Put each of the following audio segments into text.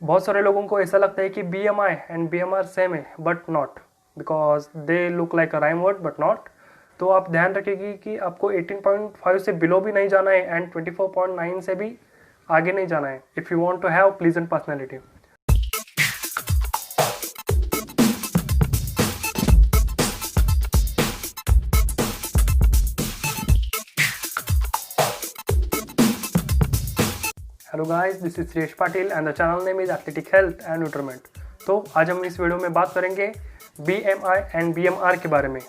बहुत सारे लोगों को ऐसा लगता है कि BMI एंड BMR सेम है, but not, because they look like a rhyme word but not. तो आप ध्यान रखिएगा कि आपको 18.5 से बिलो भी नहीं जाना है एंड 24.9 से भी आगे नहीं जाना है if you want to have pleasant personality. Hello guys, this is Shreyash Patil and the channel name is athletic health and nutriment. तो आज हम इस वीडियो में बात करेंगे BMI एंड BMR के बारे में।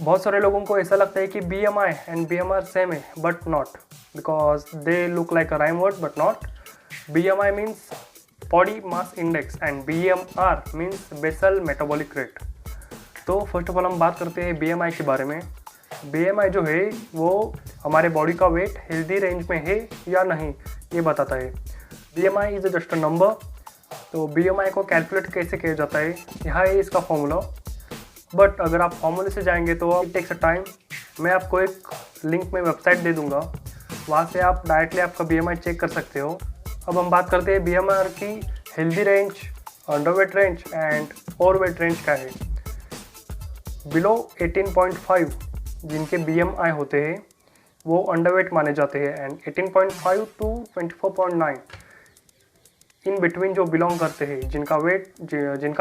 बहुत सारे लोगों को ऐसा लगता है कि BMI एंड BMR सेम है, but not, because they look like a rhyme word but not. BMI means body mass index and BMR means basal metabolic rate. तो फर्स्ट ऑफ ऑल हम बात करते हैं BMI के बारे में। BMI जो है वो हमारे बॉडी का वेट हेल्दी रेंज में है या नहीं ये बताता है। BMI is just a number. तो BMI को कैलकुलेट कैसे किया जाता है, यहाँ है इसका फॉर्मूला। बट अगर आप फॉर्मूले से जाएंगे तो इट टेक्स अ टाइम। मैं आपको एक लिंक में वेबसाइट दे दूँगा, वहाँ से आप डायरेक्टली आपका BMI चेक कर सकते हो। अब हम बात करते हैं BMI की healthy range, underweight range and overweight range क्या है। बिलो 18.5 जिनके BMI होते हैं वो अंडरवेट माने जाते हैं एंड 18.5 टू 24.9 इन बिटवीन जो बिलोंग करते हैं, जिनका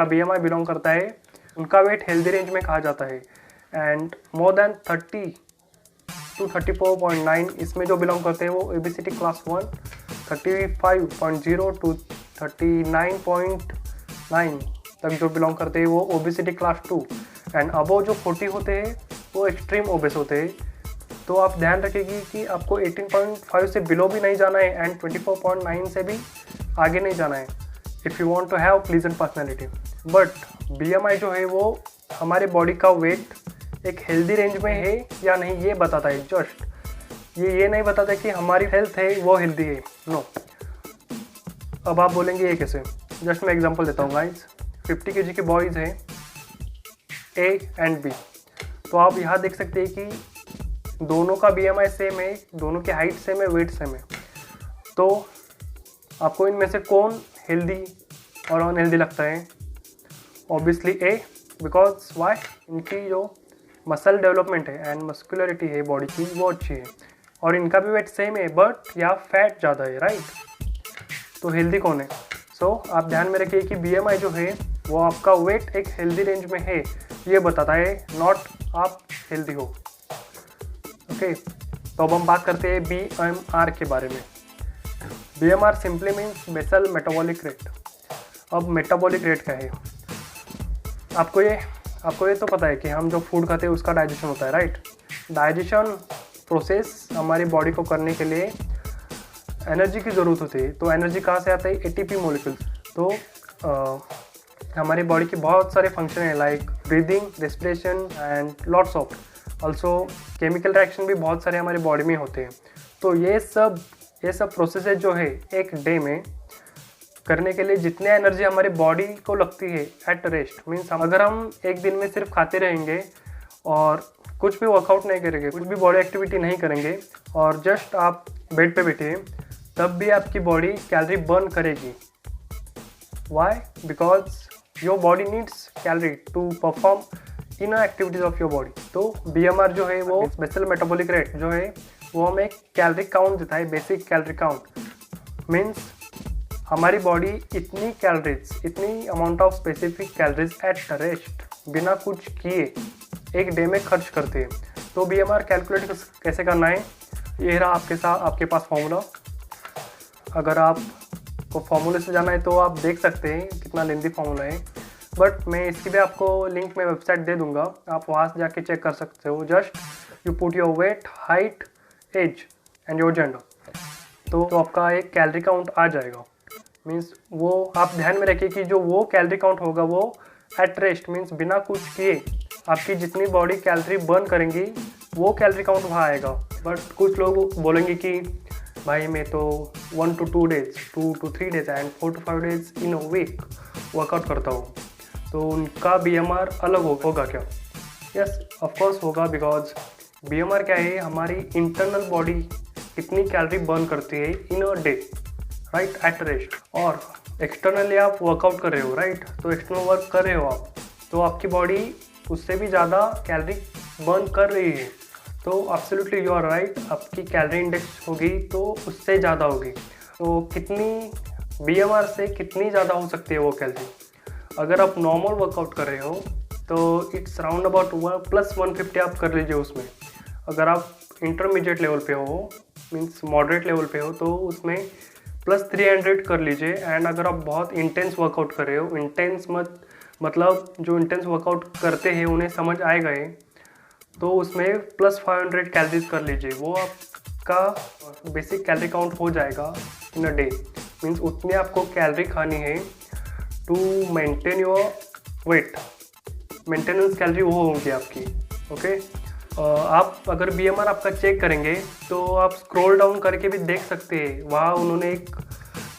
BMI बिलोंग करता है उनका वेट हेल्दी रेंज में कहा जाता है। एंड मोर देन 30 टू 34.9 इसमें जो बिलोंग करते हैं वो ओबेसिटी क्लास 1, 35.0 टू 39.9 तक जो बिलोंग करते हैं वो ओबेसिटी क्लास 2 एंड अबो जो 40 होते हैं वो एक्सट्रीम ओबेस होते हैं। तो आप ध्यान रखिएगा कि आपको 18.5 से बिलो भी नहीं जाना है एंड 24.9 से भी आगे नहीं जाना है if you want to have pleasant personality. But BMI जो है वो हमारे बॉडी का वेट एक हेल्दी रेंज में है या नहीं ये बताता है। जस्ट ये नहीं बताता कि हमारी हेल्थ है वो हेल्दी है, नो। अब आप बोलेंगे ये कैसे, जस्ट मैं एग्जांपल देता हूँ गाइस। 50 kg के बॉयज़ हैं A एंड B। तो आप यहाँ देख सकते हैं कि दोनों का BMI सेम है, दोनों की हाइट सेम है, वेट सेम है। तो आपको इनमें से कौन हेल्दी और अनहेल्दी लगता है? ऑब्वियसली A, बिकॉज वाई, इनकी जो मसल डेवलपमेंट है एंड मस्कुलरिटी है बॉडी की वो अच्छी है और इनका भी वेट सेम है, बट यहाँ फैट ज़्यादा है, राइट। तो हेल्दी कौन है? सो आप ध्यान में रखिए कि BMI जो है वो आपका वेट एक हेल्दी रेंज में है ये बताता है, नॉट आप हेल्दी हो। ओके, तो अब हम बात करते हैं BMR के बारे में। BMR simply means basal metabolic rate. अब मेटाबॉलिक रेट क्या है? आपको ये तो पता है कि हम जो फूड खाते हैं उसका डाइजेशन होता है, राइट। डाइजेशन प्रोसेस हमारी बॉडी को करने के लिए एनर्जी की ज़रूरत होती है। तो एनर्जी कहाँ से आता है? ATP molecules. तो हमारी बॉडी के बहुत सारे फंक्शन हैं like breathing, respiration and lots of also chemical reaction भी बहुत सारे हमारी बॉडी में होते हैं। तो ये सब प्रोसेसेस जो है एक डे में करने के लिए जितने एनर्जी हमारी बॉडी को लगती है एट रेस्ट, मीन्स अगर हम एक दिन में सिर्फ खाते रहेंगे और कुछ भी वर्कआउट नहीं करेंगे, कुछ भी बॉडी एक्टिविटी नहीं करेंगे और जस्ट आप बेड पे बैठे, तब भी आपकी बॉडी कैलोरी बर्न करेगी। Why? Because your body needs calorie to perform in activities of your body. तो BMR जो है वो बेसल मेटाबॉलिक रेट जो है वो हमें कैलोरी काउंट देता है, बेसिक कैलोरी काउंट। मीन्स हमारी बॉडी इतनी कैलोरीज, इतनी amount of specific calories at rest बिना कुछ किए एक डे में खर्च करते हैं। तो BMR कैलकुलेट कैसे करना है, ये रहा आपके पास फॉर्मूला। अगर आपको फॉर्मूले से जाना है तो आप देख सकते हैं कितना लेंथी फॉर्मूला है, बट मैं इसकी भी आपको लिंक में वेबसाइट दे दूंगा, आप वहाँ से जाके चेक कर सकते हो। Just you put your weight, height, age and your gender, तो आपका एक कैलोरी काउंट आ जाएगा। मीन्स वो आप ध्यान में रखिए कि जो वो कैलोरी काउंट होगा वो एट रेस्ट, मीन्स बिना कुछ किए आपकी जितनी बॉडी कैलोरी बर्न करेंगी वो कैलोरी काउंट वहाँ आएगा। बट कुछ लोग बोलेंगे कि भाई मैं तो 1 to 2 days, 2 to 3 days and 4 to 5 days in a week workout करता हूँ, तो उनका BMR अलग होगा क्या? यस, ऑफकोर्स होगा, बिकॉज BMR क्या है, हमारी इंटरनल बॉडी कितनी कैलोरी बर्न करती है in a day, right, at rest. और एक्सटर्नली आप वर्कआउट कर रहे हो, राइट, तो एक्सटर्नल वर्क कर रहे हो आप, तो आपकी बॉडी उससे भी ज़्यादा कैलोरी बर्न कर रही है। तो एब्सोल्युटली यू आर राइट, आपकी कैलोरी इंडेक्स होगी तो उससे ज़्यादा होगी। तो कितनी BMR से कितनी ज़्यादा हो सकती है वो कैलोरी? अगर आप नॉर्मल वर्कआउट कर रहे हो तो इट्स राउंड अबाउट +150 आप कर लीजिए उसमें। अगर आप इंटरमीडिएट लेवल पे हो, मीन्स मॉडरेट लेवल पे हो, तो उसमें +300 कर लीजिए। एंड अगर आप बहुत इंटेंस वर्कआउट कर रहे हो, इंटेंस मतलब जो इंटेंस वर्कआउट करते हैं उन्हें समझ आएगा ये, तो उसमें +500 कैलोरीज कर लीजिए। वो आपका बेसिक कैलोरी काउंट हो जाएगा इन अ डे। मीन्स उतनी आपको कैलोरी खानी है to maintain your weight. Maintenance calorie वो होगी आपकी। ओके, आप अगर BMR आपका चेक करेंगे तो आप स्क्रॉल डाउन करके भी देख सकते हैं। वहाँ उन्होंने एक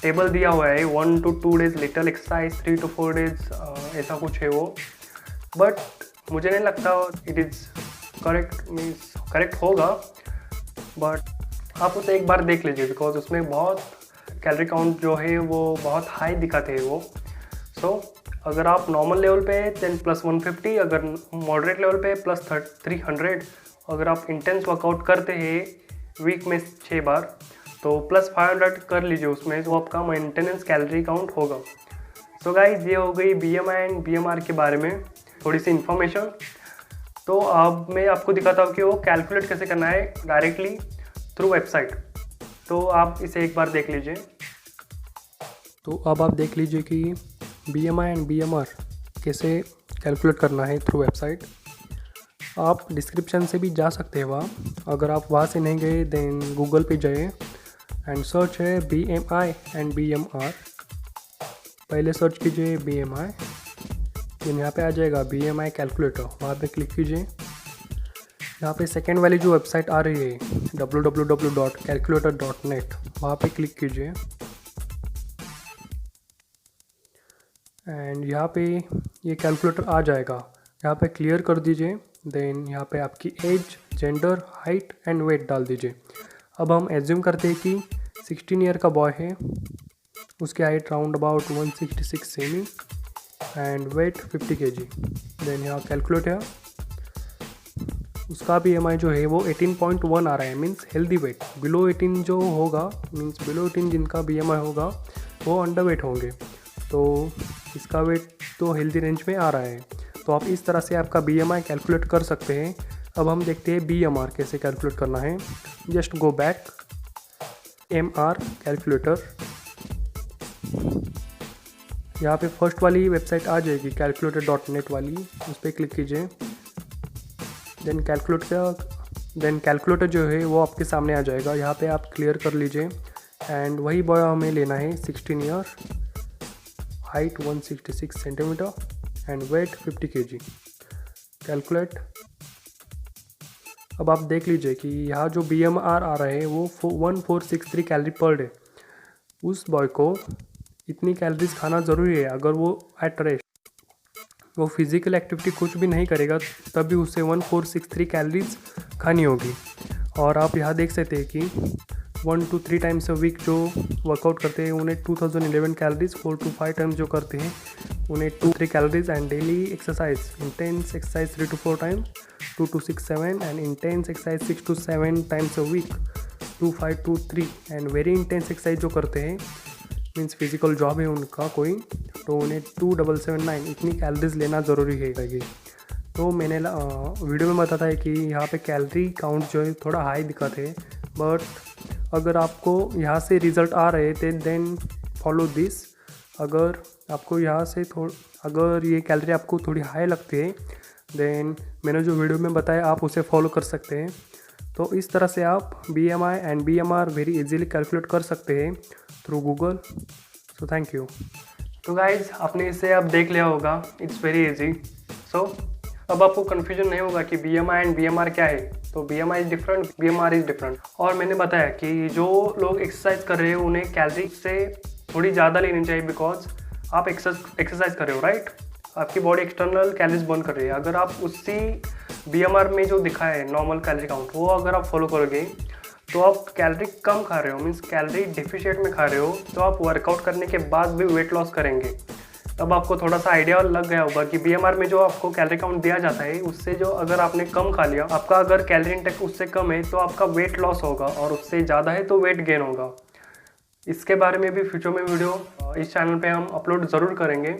टेबल दिया हुआ है, 1 to 2 days little exercise, 3 to 4 days ऐसा कुछ है वो। बट मुझे नहीं लगता it is correct, means correct होगा, बट आप उसे एक बार देख लीजिए, बिकॉज उसमें बहुत कैलोरी काउंट जो है वो बहुत हाई दिखाते हैं वो। सो अगर आप नॉर्मल लेवल पे है देन +150, अगर मॉडरेट लेवल पे +300, अगर आप इंटेंस वर्कआउट करते हैं वीक में 6 बार तो +500 कर लीजिए उसमें, तो आपका मेंटेनेंस कैलोरी काउंट होगा। सो गाइज, ये हो गई BMI एंड BMR के बारे में थोड़ी सी इन्फॉर्मेशन। तो अब मैं आपको दिखाता हूँ कि वो कैलकुलेट कैसे करना है डायरेक्टली थ्रू वेबसाइट। तो आप इसे एक बार देख लीजिए। तो अब आप देख लीजिए कि BMI एंड BMR कैसे कैलकुलेट करना है थ्रू वेबसाइट। आप डिस्क्रिप्शन से भी जा सकते हैं वहाँ। अगर आप वहाँ से नहीं गए देन गूगल पे जाइए एंड सर्च है BMI एंड BMR। पहले सर्च कीजिए BMI, देन यहाँ पे आ जाएगा BMI कैलकुलेटर, वहाँ पे क्लिक कीजिए। यहाँ पे सेकेंड वाली जो वेबसाइट आ रही है www.calculator.net, वहाँ पे क्लिक कीजिए एंड यहाँ पे ये कैलकुलेटर आ जाएगा। यहाँ पे क्लियर कर दीजिए, देन यहाँ पे आपकी age, gender, height and weight डाल दीजिए। अब हम एज्यूम करते हैं कि 16 ईयर का बॉय है, उसकी हाइट राउंड अबाउट 166 सेमी एंड वेट 50 kg। देन यहाँ कैलकुलेट है, उसका BMI जो है वो 18.1 आ रहा है, मीन्स हेल्दी वेट। बिलो 18 जो होगा, मीन्स बिलो 18 जिनका BMI होगा वो अंडर वेट होंगे, तो इसका वेट तो हेल्दी रेंज में आ रहा है। तो आप इस तरह से आपका BMI कैलकुलेट कर सकते हैं। अब हम देखते हैं BMR कैसे कैलकुलेट करना है। Just go back, MR calculator, यहाँ पे फर्स्ट वाली वेबसाइट आ जाएगी calculator.net वाली, उस पर क्लिक कीजिए। देन कैलकुलेटर जो है वो आपके सामने आ जाएगा। यहाँ पे आप क्लियर कर लीजिए एंड वही बॉय हमें लेना है, 16 year, height 166 centimetre and weight 50 kg। Calculate. अब आप देख लीजिए कि यहाँ जो BMR आ रहा है वो 1463 कैलोरी पर डे। उस बॉय को इतनी कैलोरीज खाना ज़रूरी है। अगर वो एट रेस्ट, वो फिज़िकल एक्टिविटी कुछ भी नहीं करेगा, तब भी उसे 1463 कैलोरीज खानी होगी। और आप यहाँ देख सकते हैं कि 1 to 3 times अ वीक जो वर्कआउट करते हैं उन्हें 2011 कैलोरीज, 4 to 5 times जो करते हैं उन्हें 2-3 calories. And daily exercise, intense exercise 3 to 4 times, 2 to 6, 7 and intense exercise 6 to 7 times a week, 2, 5 to 3 and very intense exercise जो करते हैं, मीन्स फिजिकल जॉब है उनका कोई, तो उन्हें 2779 इतनी कैलोरीज लेना ज़रूरी है। तो मैंने वीडियो में बताता है कि यहाँ पे कैलोरी काउंट जो है थोड़ा हाई दिखाते हैं, बट अगर आपको यहाँ से रिज़ल्ट आ रहे थे देन फॉलो दिस। अगर आपको यहाँ से अगर ये कैलोरी आपको थोड़ी हाई लगती है देन मैंने जो वीडियो में बताया आप उसे फॉलो कर सकते हैं। तो इस तरह से आप BMI and BMR very easily calculate कर सकते हैं through Google. So thank you. तो गाइज, आपने इसे अब देख लिया होगा, इट्स वेरी इजी। सो अब आपको कन्फ्यूजन नहीं होगा कि BMI एंड BMR क्या है। तो BMI is different, BMR is different. और मैंने बताया कि जो लोग एक्सरसाइज कर रहे हैं उन्हें कैलोरी से थोड़ी ज़्यादा लेनी चाहिए, बिकॉज आप एक्सरसाइज कर रहे हो, राइट। आपकी बॉडी एक्सटर्नल कैलोरीज बर्न कर रही है। अगर आप उसी BMR में जो दिखा है नॉर्मल कैलोरी काउंट, वो अगर आप फॉलो करोगे तो आप कैलोरी कम खा रहे हो, मीन्स कैलोरी डिफिशिएट में खा रहे हो, तो आप वर्कआउट करने के बाद भी वेट लॉस करेंगे। तब आपको थोड़ा सा आइडिया लग गया होगा कि BMR में जो आपको कैलोरी काउंट दिया जाता है उससे जो अगर आपने कम खा लिया, आपका अगर कैलोरी इंटेक उससे कम है तो आपका वेट लॉस होगा, और उससे ज़्यादा है तो वेट गेन होगा। इसके बारे में भी फ्यूचर में वीडियो इस चैनल पे हम अपलोड ज़रूर करेंगे।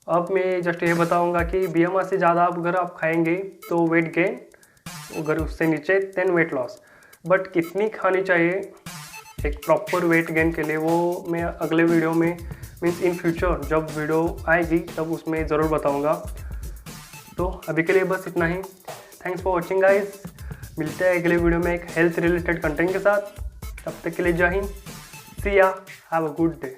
अब मैं जस्ट ये बताऊंगा कि BMR से ज़्यादा अगर आप खाएंगे तो वेट गेन, अगर उससे नीचे देन वेट लॉस। बट कितनी खानी चाहिए एक प्रॉपर वेट गेन के लिए, वो मैं अगले वीडियो में, मीन्स इन फ्यूचर जब वीडियो आएगी तब उसमें ज़रूर बताऊंगा। तो अभी के लिए बस इतना ही। Thanks for watching guys. मिलते हैं अगले वीडियो में एक हेल्थ रिलेटेड कंटेंट के साथ। तब तक के लिए जय हिंद, सी या, हैव अ गुड डे।